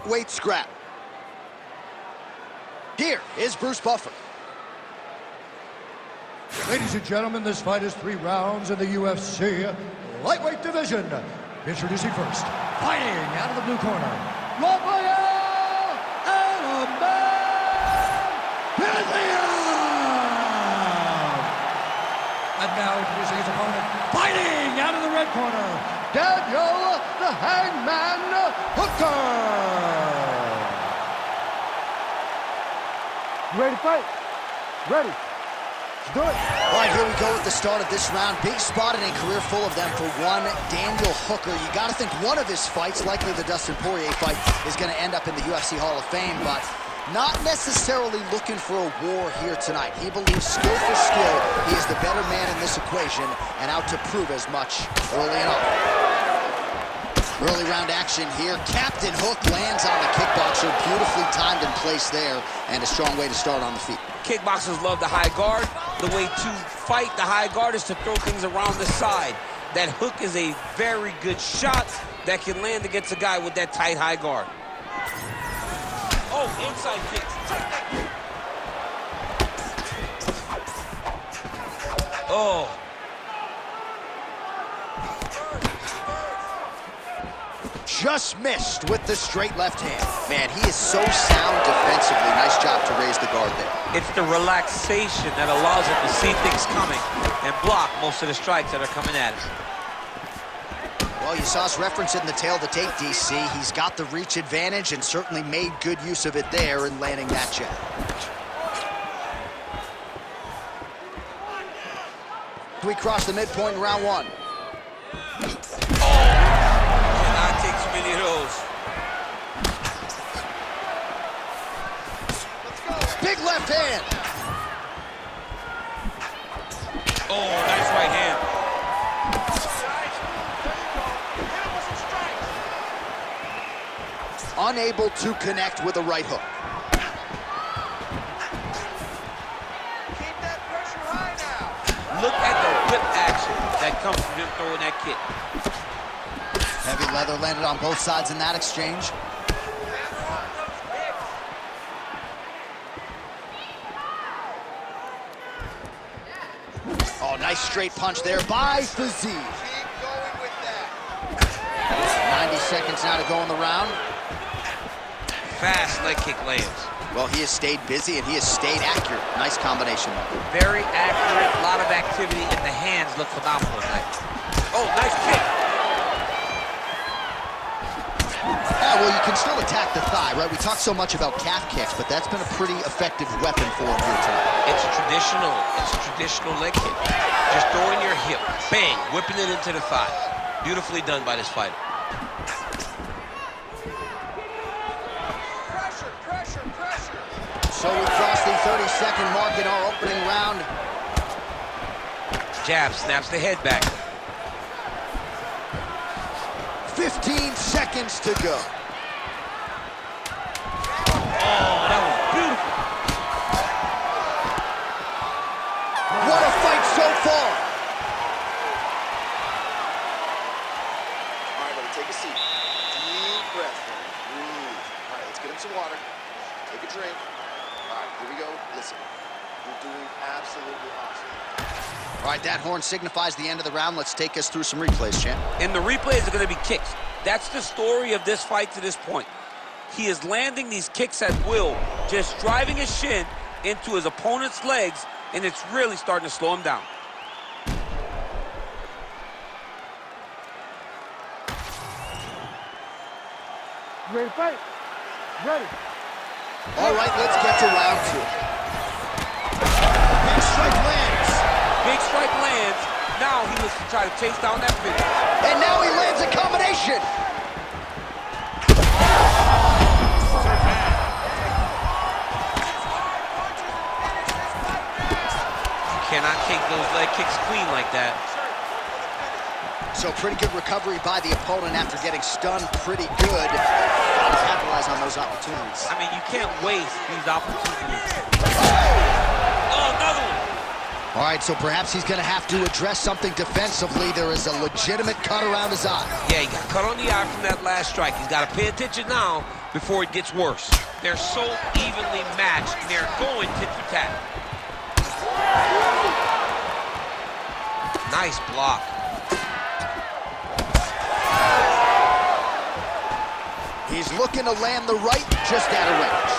lightweight scrap. Here is Bruce Buffer. Ladies and gentlemen, this fight is 3 rounds in the UFC lightweight division. Introducing first, fighting out of the blue corner, Rafael Fiziev! And now introducing his opponent, fighting out of the red corner, Daniel the Hangman Hooker! You ready to fight? Ready. Let's do it. All right, here we go with the start of this round. Big spot in a career full of them for one Daniel Hooker. You got to think one of his fights, likely the Dustin Poirier fight, is going to end up in the UFC Hall of Fame, but not necessarily looking for a war here tonight. He believes skill for skill, he is the better man in this equation and out to prove as much early enough. Early round action here. Captain Hook lands on the kickboxer. Beautifully timed and placed there, and a strong way to start on the feet. Kickboxers love the high guard. The way to fight the high guard is to throw things around the side. That hook is a very good shot that can land against a guy with that tight high guard. Oh, inside kicks. Oh. Just missed with the straight left hand. Man, he is so sound defensively. Nice job to raise the guard there. It's the relaxation that allows him to see things coming and block most of the strikes that are coming at him. Well, you saw us reference it in the tail of the tape, DC. He's got the reach advantage and certainly made good use of it there in landing that jab. We cross the midpoint in round 1. Cannot take too many of those. Big left hand. Oh, nice right hand. Unable to connect with a right hook. Keep that pressure high now. Look at the whip action that comes from him throwing that kick. Heavy leather landed on both sides in that exchange. Oh, nice straight punch there by Fiziev. Keep going with that. 90 seconds now to go in the round. Fast leg kick lands. Well, he has stayed busy and he has stayed accurate. Nice combination though. Very accurate, a lot of activity, and the hands look phenomenal tonight. Oh, nice kick. Yeah, well, you can still attack the thigh, right? We talk so much about calf kicks, but that's been a pretty effective weapon for him here tonight. It's a traditional leg kick. Just throwing your hip, bang, whipping it into the thigh. Beautifully done by this fighter. Pressure. So we cross the 30-second mark in our opening round. Jab, snaps the head back. 15 seconds to go. Oh, that was beautiful. What a fight so far. All right, buddy, take a seat. Deep breath. Breathe. All right, let's get him some water. Take a drink. All right, here we go. Listen, you're doing absolutely awesome. All right, that horn signifies the end of the round. Let's take us through some replays, champ. And the replays are going to be kicks. That's the story of this fight to this point. He is landing these kicks at will, just driving his shin into his opponent's legs, and it's really starting to slow him down. You ready to fight? Ready. All right, let's get to round 2. Big strike lands. Big strike lands. Now he looks to try to chase down that finish. And now he lands a combination. You cannot take those leg kicks clean like that. So pretty good recovery by the opponent after getting stunned pretty good. Gotta capitalize on those opportunities. I mean, you can't waste these opportunities. Oh, another one. All right, so perhaps he's going to have to address something defensively. There is a legitimate cut around his eye. Yeah, he got cut on the eye from that last strike. He's got to pay attention now before it gets worse. They're so evenly matched, and they're going tit for tat. Nice block. He's looking to land the right, just out of range.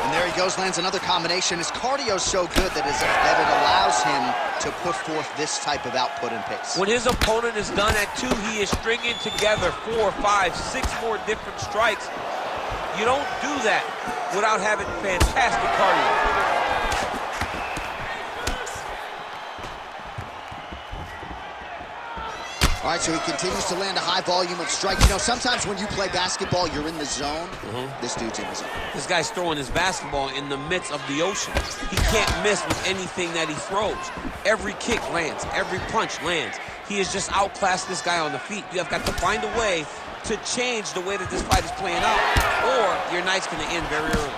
And there he goes, lands another combination. His cardio's so good that it allows him to put forth this type of output and pace. When his opponent is done at 2, he is stringing together 4, 5, 6 more different strikes. You don't do that without having fantastic cardio. All right, so he continues to land a high volume of strikes. You know, sometimes when you play basketball, you're in the zone. This dude's in the zone. This guy's throwing his basketball in the midst of the ocean. He can't miss with anything that he throws. Every kick lands. Every punch lands. He has just outclassed this guy on the feet. You have got to find a way to change the way that this fight is playing out, or your night's going to end very early.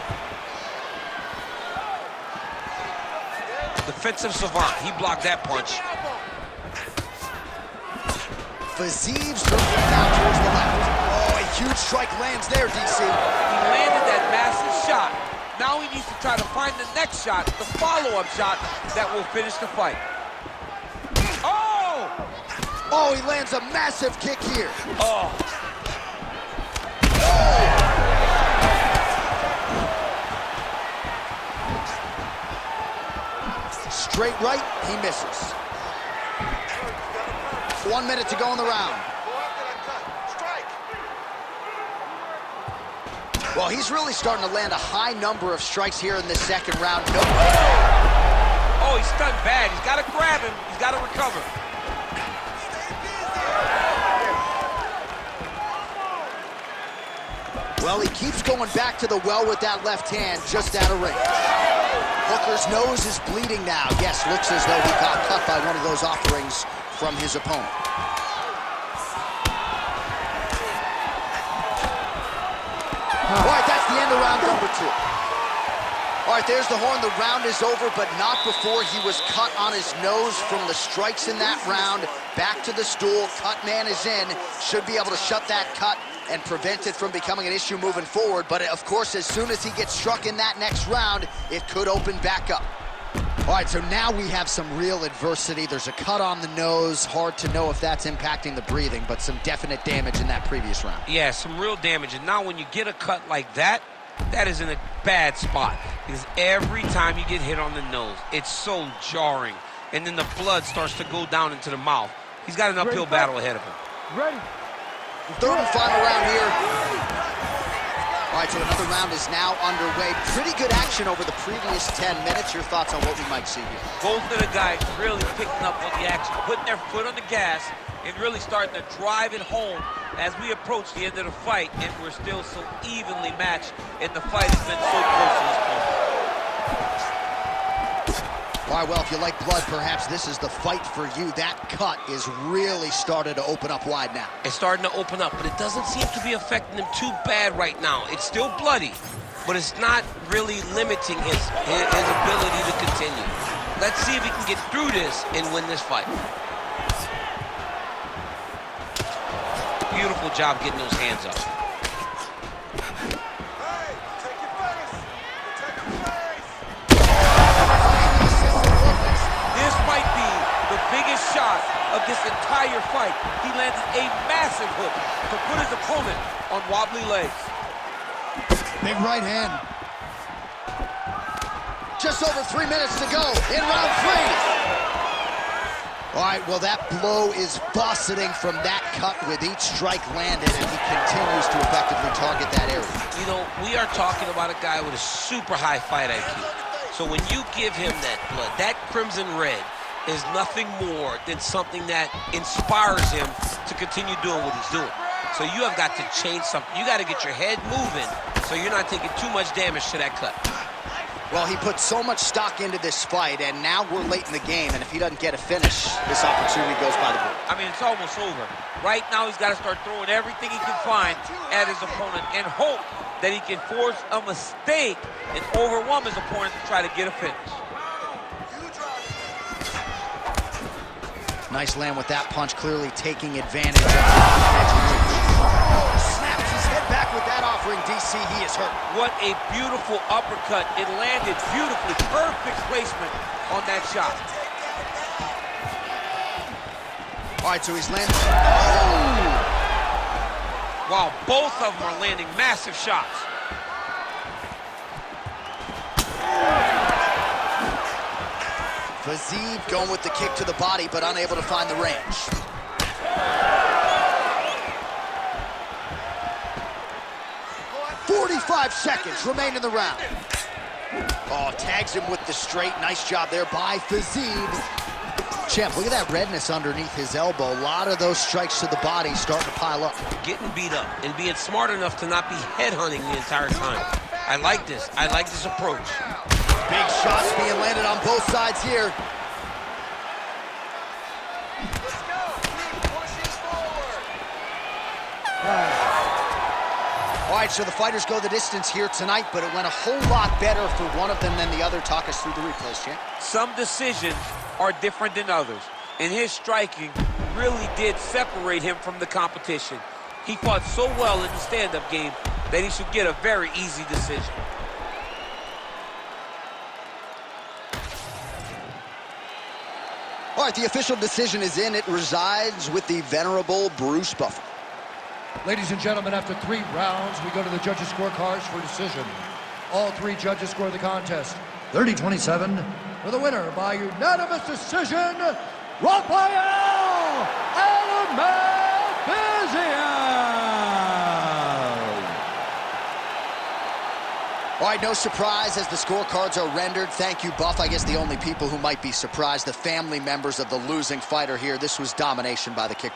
Defensive savant. He blocked that punch. Fiziev's moving down towards the left. Oh, a huge strike lands there, DC. He landed that massive shot. Now he needs to try to find the next shot, the follow-up shot that will finish the fight. Oh! Oh, he lands a massive kick here. Oh. Straight right, he misses. 1 minute to go in the round. Well, he's really starting to land a high number of strikes here in this second round. No. Oh, he's stunned bad. He's got to grab him. He's got to recover. Well, he keeps going back to the well with that left hand, just out of range. Hooker's nose is bleeding now. Yes, looks as though he got cut by one of those offerings from his opponent. All right, that's the end of round number 2. All right, there's the horn. The round is over, but not before he was cut on his nose from the strikes in that round. Back to the stool. Cut man is in. Should be able to shut that cut and prevent it from becoming an issue moving forward. But, of course, as soon as he gets struck in that next round, it could open back up. All right, so now we have some real adversity. There's a cut on the nose. Hard to know if that's impacting the breathing, but some definite damage in that previous round. Yeah, some real damage. And now when you get a cut like that, that is in a bad spot. Because every time you get hit on the nose, it's so jarring. And then the blood starts to go down into the mouth. He's got an uphill battle ahead of him. Ready. Third and final round here. All right, so another round is now underway. Pretty good action over the previous 10 minutes. Your thoughts on what we might see here? Both of the guys really picking up on the action, putting their foot on the gas, and really starting to drive it home as we approach the end of the fight, and we're still so evenly matched, and the fight has been so close to this point. All right, well, if you like blood, perhaps this is the fight for you. That cut is really started to open up wide now. It's starting to open up, but it doesn't seem to be affecting him too bad right now. It's still bloody, but it's not really limiting his ability to continue. Let's see if he can get through this and win this fight. Beautiful job getting those hands up. This might be the biggest shot of this entire fight. He landed a massive hook to put his opponent on wobbly legs. Big right hand. Just over 3 minutes to go in round 3. All right, well, that blow is buffeting from that cut with each strike landed, and he continues to effectively target that area. You know, we are talking about a guy with a super high fight IQ. So when you give him that blood, that crimson red is nothing more than something that inspires him to continue doing what he's doing. So you have got to change something. You got to get your head moving so you're not taking too much damage to that cut. Well, he put so much stock into this fight, and now we're late in the game, and if he doesn't get a finish, this opportunity goes by the board. I mean, it's almost over. Right now, he's got to start throwing everything he can find at his opponent and hope that he can force a mistake and overwhelm his opponent to try to get a finish. Nice land with that punch, clearly taking advantage of the edge. Snaps his head back with that offering, DC. He is hurt. What a beautiful uppercut. It landed beautifully. Perfect placement on that shot. All right, so he's landing. Oh! Wow, both of them are landing massive shots. Fiziev going with the kick to the body, but unable to find the range. "45 seconds remain in the round." Oh, tags him with the straight. Nice job there by Fiziev. Champ, look at that redness underneath his elbow. A lot of those strikes to the body starting to pile up. Getting beat up and being smart enough to not be headhunting the entire time. I like this. I like this approach. Big shots being landed on both sides here. Let's go. Keep pushing forward. All right, so the fighters go the distance here tonight, but it went a whole lot better for one of them than the other. Talk us through the replays, champ. Some decisions are different than others, and his striking really did separate him from the competition. He fought so well in the stand-up game that he should get a very easy decision. All right, the official decision is in. It resides with the venerable Bruce Buffer. Ladies and gentlemen, after 3 rounds, we go to the judges' scorecards for decision. All 3 judges score the contest 30-27 for the winner by unanimous decision, Rafael Fiziev. All right, no surprise as the scorecards are rendered. Thank you, Buff. I guess the only people who might be surprised, the family members of the losing fighter here. This was domination by the kickboxer.